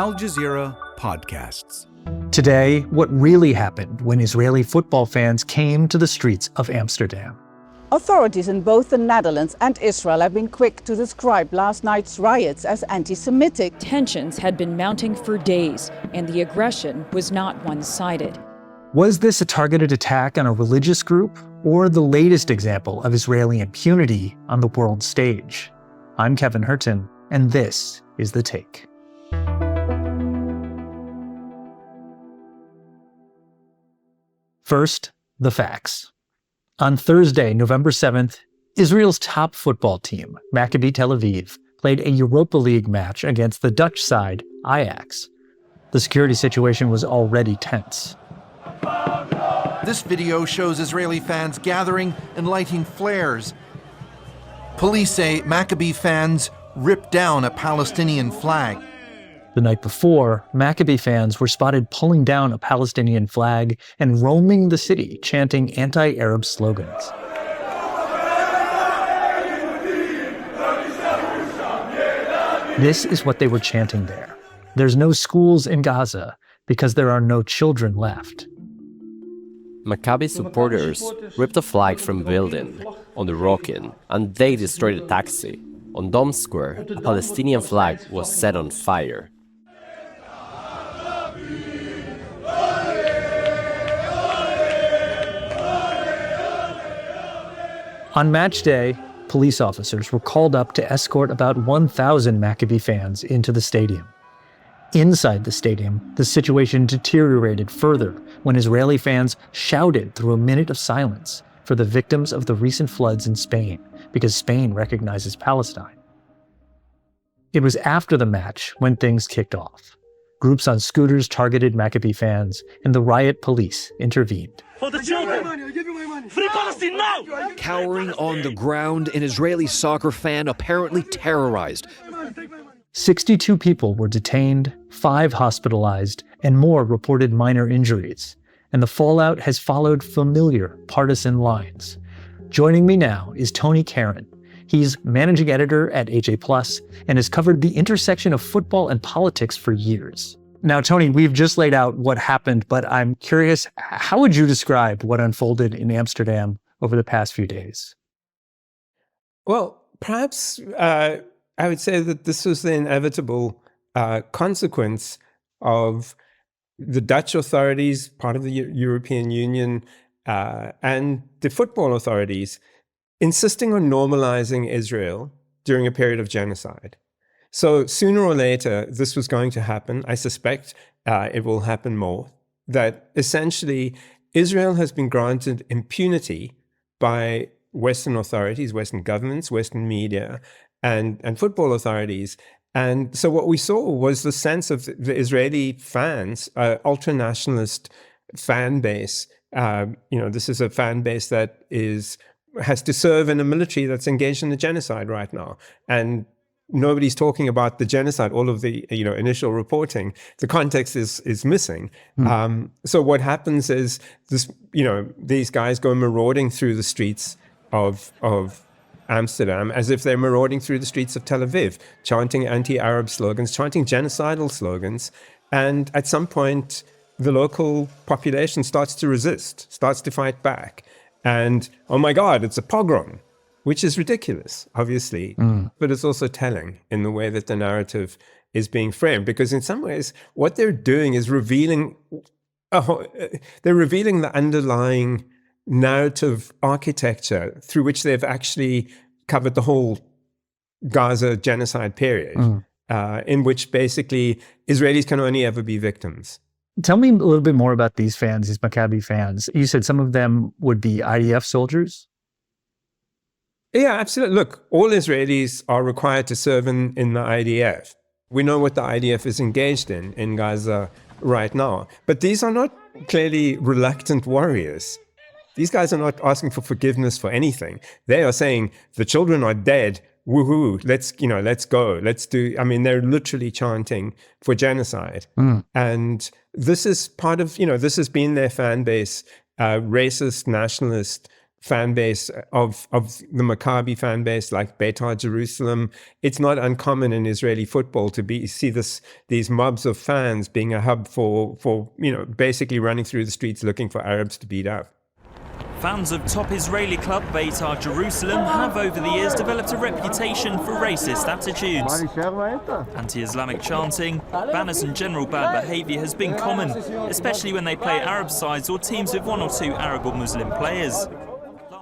Al Jazeera podcasts. Today, what really happened when Israeli football fans came to the streets of Amsterdam. Authorities in both the Netherlands and Israel have been quick to describe last night's riots as anti-Semitic. Tensions had been mounting for days, and the aggression was not one-sided. Was this a targeted attack on a religious group, or the latest example of Israeli impunity on the world stage? I'm Kevin Hirten, and this is The Take. First, the facts. On Thursday, November 7th, Israel's top football team, Maccabi Tel Aviv, played a Europa League match against the Dutch side, Ajax. The security situation was already tense. This video shows Israeli fans gathering and lighting flares. Police say Maccabi fans ripped down a Palestinian flag. The night before, Maccabi fans were spotted pulling down a Palestinian flag and roaming the city, chanting anti-Arab slogans. This is what they were chanting there. There's no schools in Gaza because there are no children left. Maccabi supporters ripped a flag from a building on the Rokin, and they destroyed a taxi. On Dome Square, a Palestinian flag was set on fire. On match day, police officers were called up to escort about 1,000 Maccabi fans into the stadium. Inside the stadium, the situation deteriorated further when Israeli fans shouted through a minute of silence for the victims of the recent floods in Spain, because Spain recognizes Palestine. It was after the match when things kicked off. Groups on scooters targeted Maccabi fans, and the riot police intervened. For the children! Free Palestine now! Cowering on the ground, an Israeli soccer fan apparently terrorized. 62 people were detained, 5 hospitalized, and more reported minor injuries. And the fallout has followed familiar partisan lines. Joining me now is Tony Karon. He's managing editor at HA Plus and has covered the intersection of football and politics for years. Now, Tony, we've just laid out what happened, but I'm curious, how would you describe what unfolded in Amsterdam over the past few days? Well, perhaps I would say that this was the inevitable consequence of the Dutch authorities, part of the European Union, and the football authorities insisting on normalizing Israel during a period of genocide. So sooner or later, this was going to happen. I suspect it will happen more, that essentially Israel has been granted impunity by Western authorities, Western governments, Western media, and football authorities. And so what we saw was the sense of the Israeli fans, ultra-nationalist fan base. This is a fan base that has to serve in a military that's engaged in the genocide right now. And nobody's talking about the genocide, all of the initial reporting. The context is missing. So what happens is these guys go marauding through the streets of Amsterdam as if they're marauding through the streets of Tel Aviv, chanting anti-Arab slogans, chanting genocidal slogans. And at some point, the local population starts to resist, starts to fight back. And, oh my God, it's a pogrom, which is ridiculous, obviously. But it's also telling in the way that the narrative is being framed. Because in some ways, what they're doing is revealing the underlying narrative architecture through which they've actually covered the whole Gaza genocide period, in which basically Israelis can only ever be victims. Tell me a little bit more about these fans, these Maccabi fans. You said some of them would be IDF soldiers? Yeah, absolutely. Look, all Israelis are required to serve in the IDF. We know what the IDF is engaged in Gaza right now. But these are not clearly reluctant warriors. These guys are not asking for forgiveness for anything. They are saying, the children are dead. Woohoo, let's go. They're literally chanting for genocide. And this is part of, this has been their fan base, racist, nationalist, fan base of the Maccabi fan base, like Beitar Jerusalem. It's not uncommon in Israeli football to see these mobs of fans being a hub for basically running through the streets looking for Arabs to beat up. Fans of top Israeli club Beitar Jerusalem have over the years developed a reputation for racist attitudes. Anti-Islamic chanting, banners and general bad behaviour has been common, especially when they play Arab sides or teams with one or two Arab or Muslim players.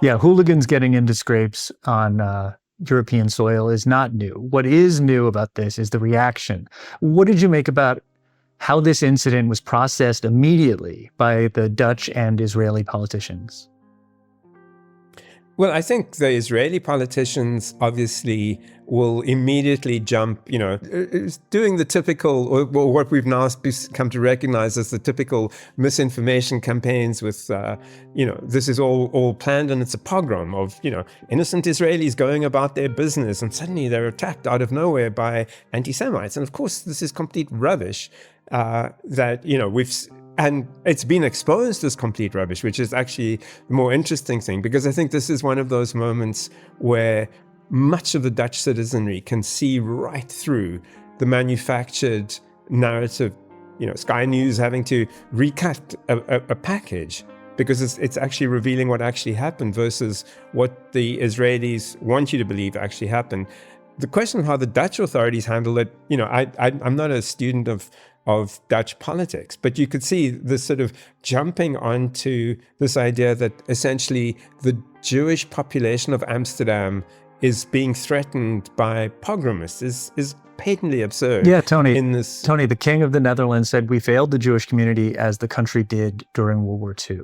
Yeah, hooligans getting into scrapes on European soil is not new. What is new about this is the reaction. What did you make about how this incident was processed immediately by the Dutch and Israeli politicians? Well, I think the Israeli politicians obviously will immediately jump, doing the typical, or what we've now come to recognize as the typical misinformation campaigns with, this is all planned and it's a pogrom of, innocent Israelis going about their business and suddenly they're attacked out of nowhere by anti-Semites. And of course, this is complete rubbish and it's been exposed as complete rubbish, which is actually the more interesting thing, because I think this is one of those moments where much of the Dutch citizenry can see right through the manufactured narrative, Sky News having to recut a package because it's actually revealing what actually happened versus what the Israelis want you to believe actually happened. The question of how the Dutch authorities handle it, I'm not a student of Dutch politics, but you could see this sort of jumping onto this idea that essentially the Jewish population of Amsterdam is being threatened by pogromists is patently absurd. Yeah, Tony, the King of the Netherlands said we failed the Jewish community as the country did during World War II.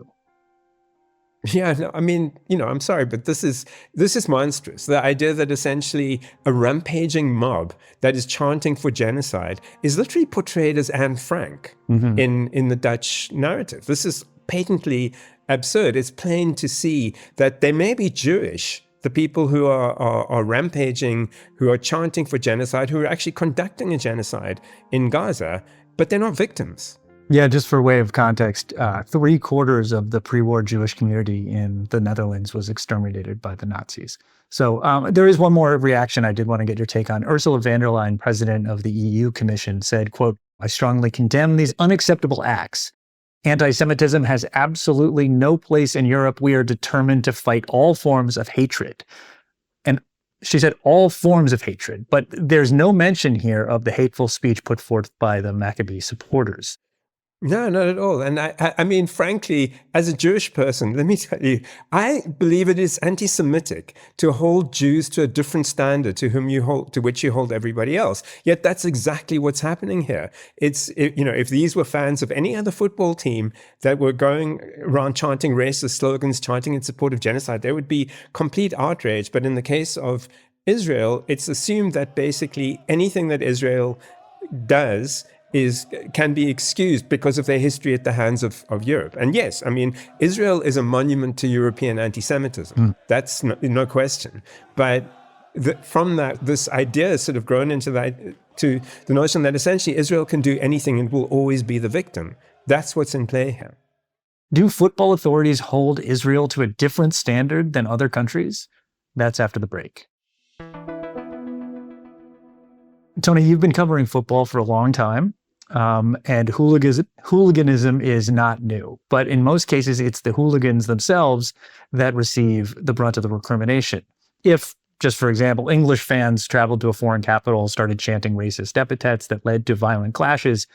Yeah, no, I mean, I'm sorry, but this is monstrous. The idea that essentially a rampaging mob that is chanting for genocide is literally portrayed as Anne Frank in the Dutch narrative. This is patently absurd. It's plain to see that they may be Jewish, the people who are rampaging, who are chanting for genocide, who are actually conducting a genocide in Gaza, but they're not victims. Yeah, just for way of context, 3/4 of the pre-war Jewish community in the Netherlands was exterminated by the Nazis. So there is one more reaction I did want to get your take on. Ursula von der Leyen, president of the EU Commission, said, quote, "I strongly condemn these unacceptable acts. Anti-Semitism has absolutely no place in Europe. We are determined to fight all forms of hatred." And she said all forms of hatred, but there's no mention here of the hateful speech put forth by the Maccabi supporters. No, not at all. And I mean, frankly, as a Jewish person, let me tell you, I believe it is anti-Semitic to hold Jews to a different standard to which you hold everybody else. Yet that's exactly what's happening here. If these were fans of any other football team that were going around chanting racist slogans, chanting in support of genocide, there would be complete outrage. But in the case of Israel, it's assumed that basically anything that Israel does can be excused because of their history at the hands of Europe. And yes, I mean, Israel is a monument to European anti-Semitism. That's no question. But from that, this idea has sort of grown into the notion that essentially Israel can do anything and will always be the victim. That's what's in play here. Do football authorities hold Israel to a different standard than other countries? That's after the break. Tony, you've been covering football for a long time. And hooliganism is not new, but in most cases, it's the hooligans themselves that receive the brunt of the recrimination. If, just for example, English fans traveled to a foreign capital, started chanting racist epithets that led to violent clashes,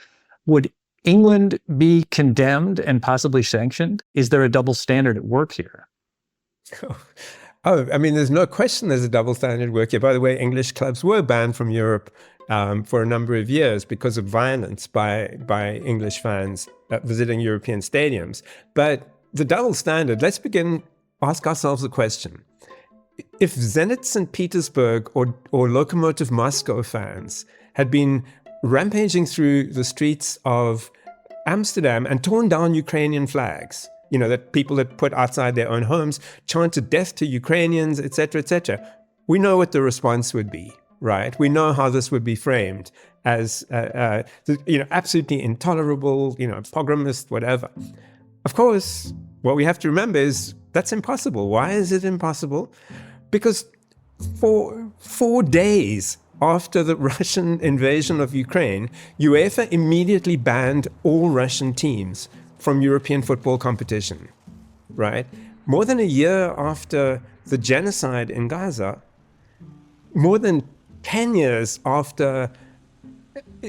would England be condemned and possibly sanctioned? Is there a double standard at work here? Oh, I mean, there's no question there's a double standard at work here. By the way, English clubs were banned from Europe for a number of years because of violence by English fans visiting European stadiums. But the double standard, let's ask ourselves the question. If Zenit St. Petersburg or Lokomotiv Moscow fans had been rampaging through the streets of Amsterdam and torn down Ukrainian flags, that people had put outside their own homes, chanted death to Ukrainians, etc., we know what the response would be. Right, we know how this would be framed as, absolutely intolerable, pogromist, whatever. Of course, what we have to remember is that's impossible. Why is it impossible? Because for 4 days after the Russian invasion of Ukraine, UEFA immediately banned all Russian teams from European football competition, right? More than a year after the genocide in Gaza, more than 10 years after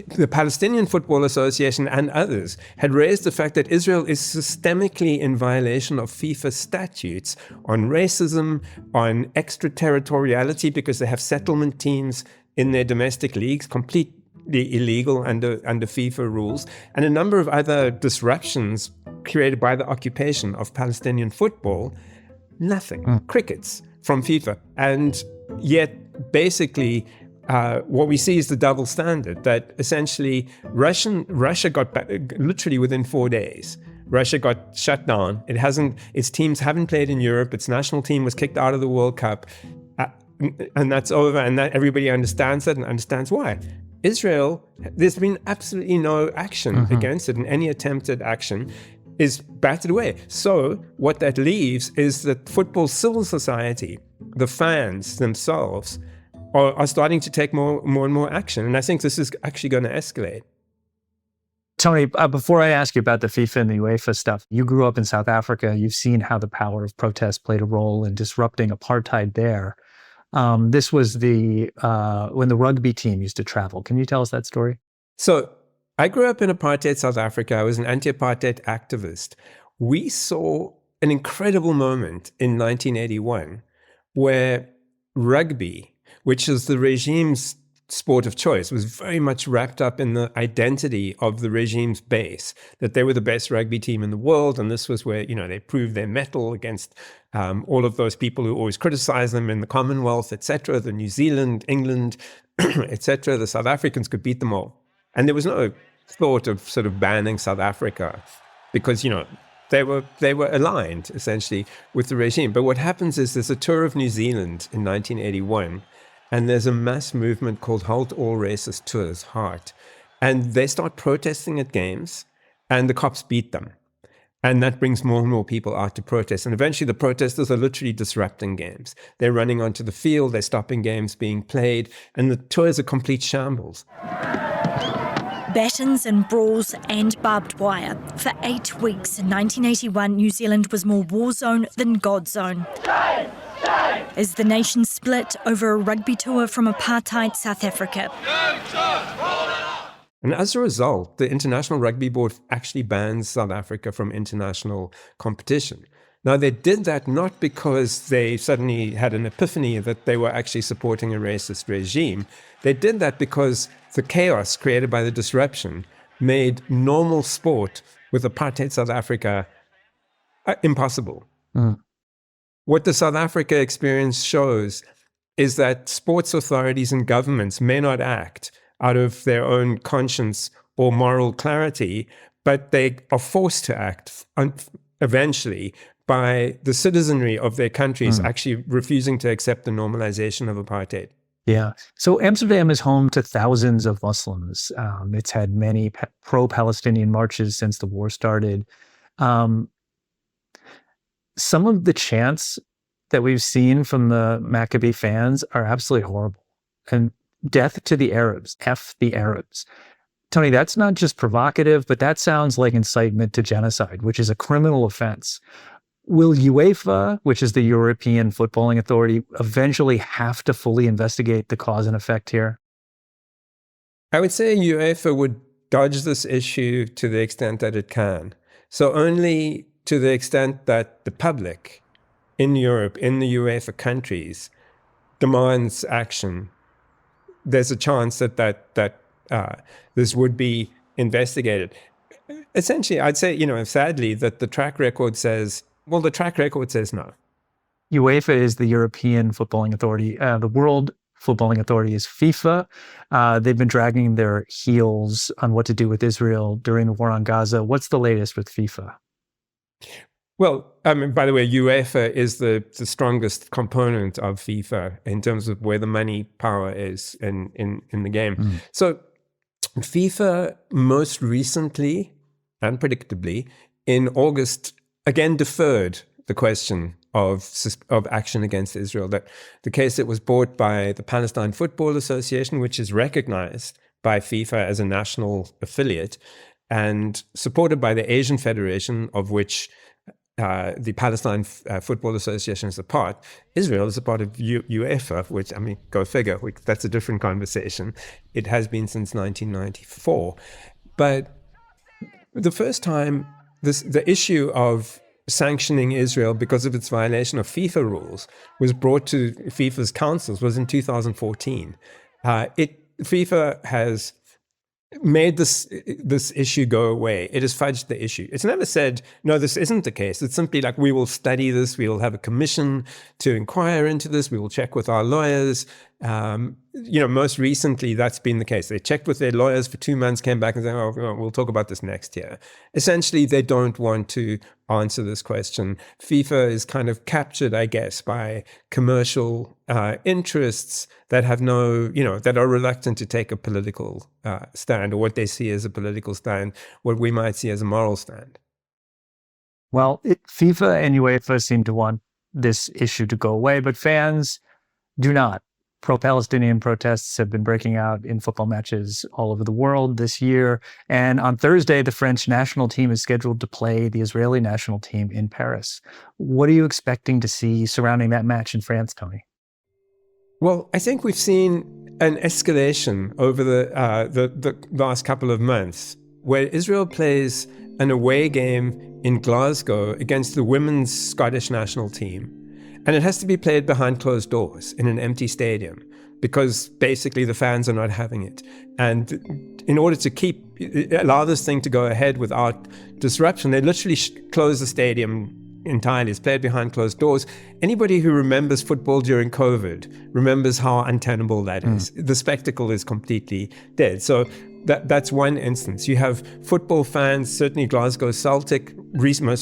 the Palestinian Football Association and others had raised the fact that Israel is systemically in violation of FIFA statutes on racism, on extraterritoriality, because they have settlement teams in their domestic leagues, completely illegal under FIFA rules, and a number of other disruptions created by the occupation of Palestinian football. Nothing. Crickets from FIFA. And yet, basically, what we see is the double standard, that essentially Russia got back literally within 4 days. Russia got shut down. Its teams haven't played in Europe. Its national team was kicked out of the World Cup. And that's over. And that everybody understands that and understands why. Israel, there's been absolutely no action against it, and any attempted action is battered away. So what that leaves is that football civil society, the fans themselves, are starting to take more and more action. And I think this is actually going to escalate. Tony, before I ask you about the FIFA and the UEFA stuff, you grew up in South Africa. You've seen how the power of protest played a role in disrupting apartheid there. This was when the rugby team used to travel. Can you tell us that story? So I grew up in apartheid South Africa. I was an anti-apartheid activist. We saw an incredible moment in 1981 where rugby, which is the regime's sport of choice, was very much wrapped up in the identity of the regime's base, that they were the best rugby team in the world. And this was where, they proved their mettle against all of those people who always criticized them in the Commonwealth, etc., the New Zealand, England, etc. The South Africans could beat them all. And there was no thought of sort of banning South Africa because, they were aligned essentially with the regime. But what happens is there's a tour of New Zealand in 1981, and there's a mass movement called Halt All Racist Tours, HART. And they start protesting at games, and the cops beat them. And that brings more and more people out to protest. And eventually the protesters are literally disrupting games. They're running onto the field, they're stopping games being played, and the tour is a complete shambles. Battens and brawls and barbed wire. For 8 weeks in 1981, New Zealand was more war zone than God zone. As the nation split over a rugby tour from apartheid South Africa. And as a result, the International Rugby Board actually bans South Africa from international competition. Now, they did that not because they suddenly had an epiphany that they were actually supporting a racist regime. They did that because the chaos created by the disruption made normal sport with apartheid South Africa impossible. What the South Africa experience shows is that sports authorities and governments may not act out of their own conscience or moral clarity, but they are forced to act eventually by the citizenry of their countries actually refusing to accept the normalization of apartheid. Yeah. So Amsterdam is home to thousands of Muslims. It's had many pro-Palestinian marches since the war started. Some of the chants that we've seen from the Maccabi fans are absolutely horrible. And death to the Arabs, F the Arabs. Tony, that's not just provocative, but that sounds like incitement to genocide, which is a criminal offense. Will UEFA, which is the European footballing authority, eventually have to fully investigate the cause and effect here? I would say UEFA would dodge this issue to the extent that it can. So only to the extent that the public in Europe, in the UEFA countries, demands action, there's a chance that this would be investigated. Essentially, I'd say, sadly, that the track record says no. UEFA is the European footballing authority. The World Footballing Authority is FIFA. They've been dragging their heels on what to do with Israel during the war on Gaza. What's the latest with FIFA? Well, by the way, UEFA is the strongest component of FIFA in terms of where the money power is in the game. So FIFA most recently and predictably in August again deferred the question of action against Israel. That the case that was brought by the Palestine Football Association, which is recognized by FIFA as a national affiliate, and supported by the Asian Federation, of which the Palestine Football Association is a part. Israel is a part of UEFA, which, I mean, go figure, that's a different conversation. It has been since 1994. But the first time the issue of sanctioning Israel because of its violation of FIFA rules was brought to FIFA's councils was in 2014. FIFA has made this issue go away. It has fudged the issue. It's never said, no, this isn't the case. It's simply like, we will study this. We will have a commission to inquire into this. We will check with our lawyers. Most recently, that's been the case. They checked with their lawyers for 2 months, came back and said, we'll talk about this next year. Essentially, they don't want to answer this question. FIFA is kind of captured, I guess, by commercial interests that have that are reluctant to take a political stand, or what they see as a political stand, what we might see as a moral stand. Well, FIFA and UEFA seem to want this issue to go away, but fans do not. Pro-Palestinian protests have been breaking out in football matches all over the world this year. And on Thursday, the French national team is scheduled to play the Israeli national team in Paris. What are you expecting to see surrounding that match in France, Tony? Well, I think we've seen an escalation over the last couple of months, where Israel plays an away game in Glasgow against the women's Scottish national team. And it has to be played behind closed doors in an empty stadium, because basically the fans are not having it. And in order to allow this thing to go ahead without disruption, they literally close the stadium entirely. It's played behind closed doors. Anybody who remembers football during COVID remembers how untenable that is. The spectacle is completely dead. So that's one instance. You have football fans, certainly Glasgow Celtic,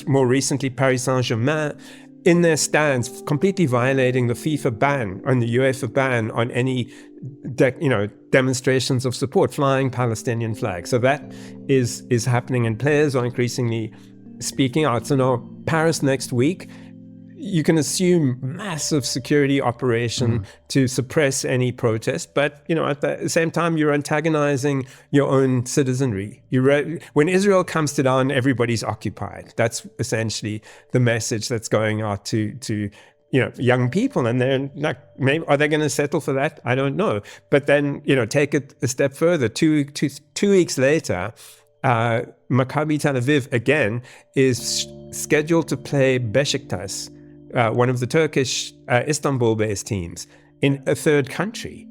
more recently Paris Saint-Germain, in their stands, completely violating the FIFA ban and the UEFA ban on any demonstrations of support, flying Palestinian flags. So that is happening, and players are increasingly speaking out. So now Paris next week, you can assume massive security operation to suppress any protest, but at the same time, you're antagonizing your own citizenry. When Israel comes to down, everybody's occupied. That's essentially the message that's going out to young people, and they're like, maybe are they going to settle for that? I don't know. But then take it a step further. Two weeks later, Maccabi Tel Aviv again is scheduled to play Besiktas, one of the Turkish Istanbul-based teams, in a third country.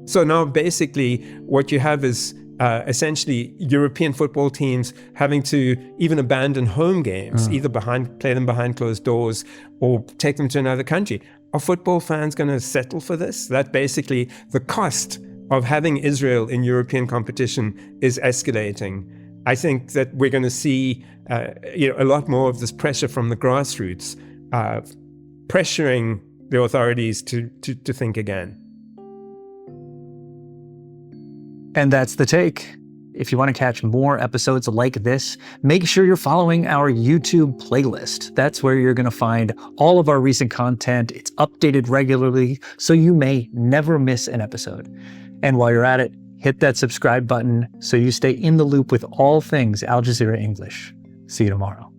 So now basically what you have is essentially European football teams having to even abandon home games, either play them behind closed doors or take them to another country. Are football fans going to settle for this? That basically the cost of having Israel in European competition is escalating. I think that we're going to see a lot more of this pressure from the grassroots, pressuring the authorities to think again. And that's The Take. If you want to catch more episodes like this, make sure you're following our YouTube playlist. That's where you're going to find all of our recent content. It's updated regularly, so you may never miss an episode. And while you're at it, hit that subscribe button so you stay in the loop with all things Al Jazeera English. See you tomorrow.